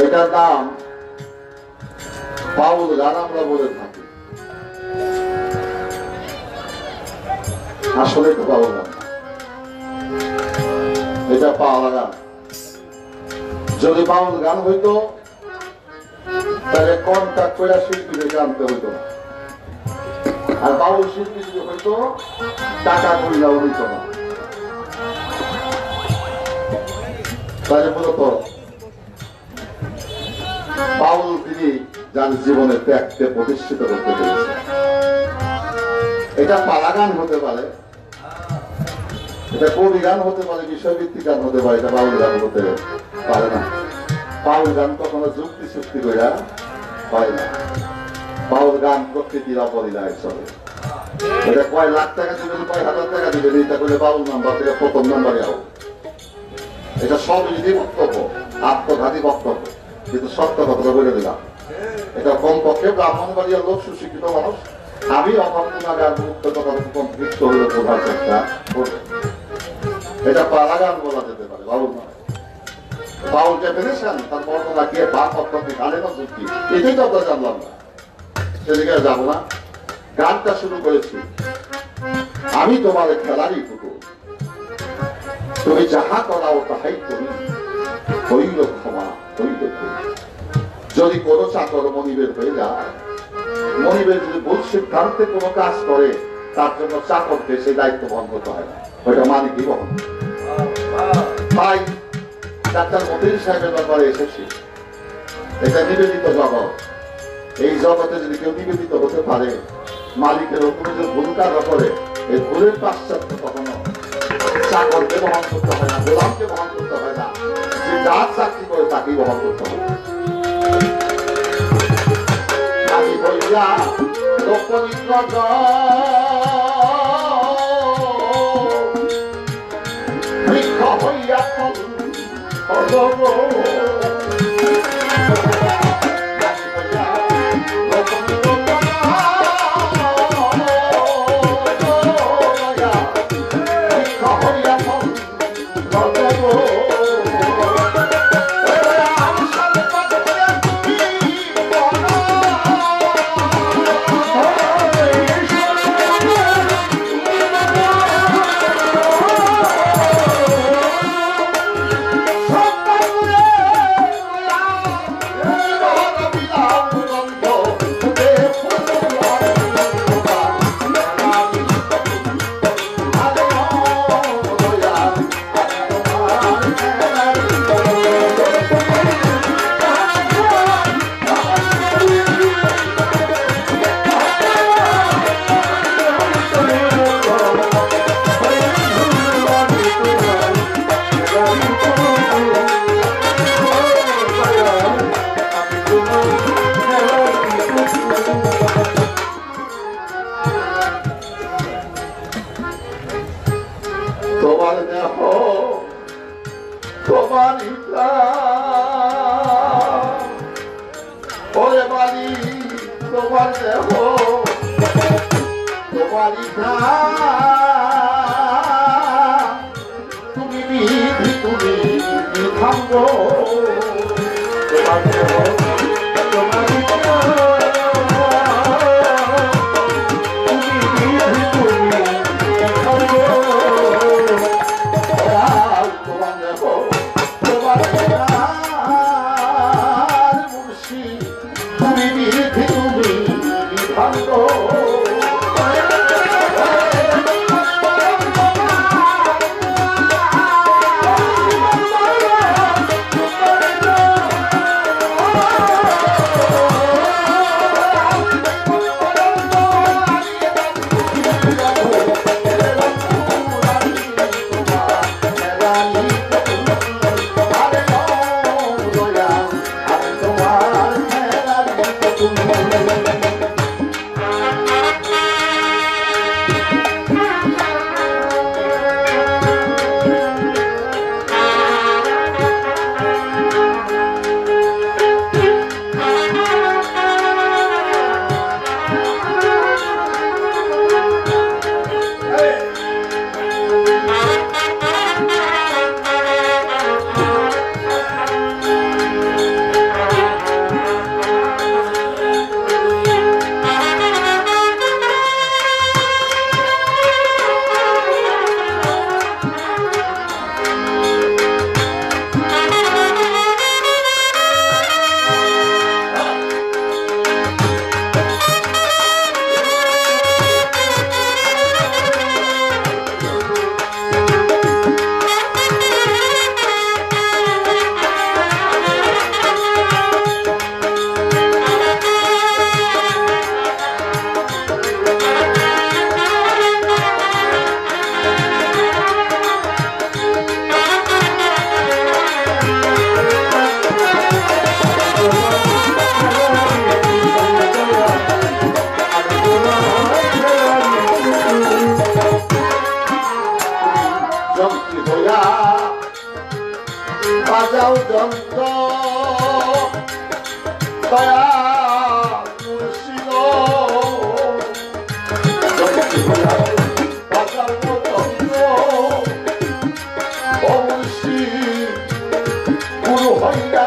এটার নাম বাউল গান আমরা বলে থাকি। আসলে তো বাউল গান, এটা পাওয়া গান। যদি বাউল গান হইতো তাহলে কন্ট্যাক্ট করে শিল্পীদেরকে আনতে হইতো না, আর বাউল শিল্পী যদি হইতো টাকা করিলাও হইতো না। তাহলে মূলত বাউল তিনি যার জীবনে ত্যাগকে প্রতিষ্ঠিত করতে পেরেছে। এটা পালা গান হতে পারে, এটা কবি গান হতে পারে, বিষয়ভিত্তিক গান হতে পারে, এটা বাউল গান হতে পারে না। বাউল গান কখনো যুক্তি সৃষ্টি করে হয় না। বাউল গান প্রকৃতির অপরিণায় চলে। এটা কয় লাখ টাকা দিবেন, কয় হাজার টাকা দিবেন, এটা করে বাউল নাম্বার থেকে প্রথম নাম্বারে আও। এটা সব যদি বক্তব্য, আত্মঘাতী বক্তব্য, কিন্তু সত্য কথা বলে দিলাম। এটা কমপক্ষে ব্রাহ্মণবাড়িয়ার লোক, সুশিক্ষিত মানুষ, আমি অভাবনাগার মুক্ত কথা কমপ্লিট হলে বোঝার চেষ্টা করব। এটা পালা গান বলা যেতে পারে, বাউল নয়। বাউল ডেফিনেশন তার বর্ণনা কি বাক অত্যন্ত গানে না যুক্তি, এটাই তো আমরা জানলাম না, সেদিকে যাবো না। গানটা শুরু করেছি, আমি তোমার খেলারই পুতুল, তুমি যাহা করাও তাহাই তুমি, হইল ক্ষমা হইল তুমি। যদি কোনো চাকর মনিবের হয়ে যায়, মনিবের যদি ভুল সিদ্ধান্তে কোনো কাজ করে, তার জন্য চাকরকে সেই দায়িত্ব বহন করতে হয় না, ওইটা মালিকই বহন। তাই ডাক্তার মতিন সাহেবের ব্যাপারে এসেছি, এটা নিবেদিত জগৎ। এই জগতে যদি কেউ নিবেদিত হতে পারে, মালিকের উপরে যে ভুল কাজ করে, এই ভুলের পাশ্চাত্য কখনো চাকরকে বহন করতে হয় না, গোলামকে বহন করতে হয় না, যে যার চাকরি করে তাকেই বহন করতে হয়। আমি হইয়া লোকনিত্র বৃক্ষ হইয়া অনন্ত দয়া মুর্শিদ গুরু হইয়া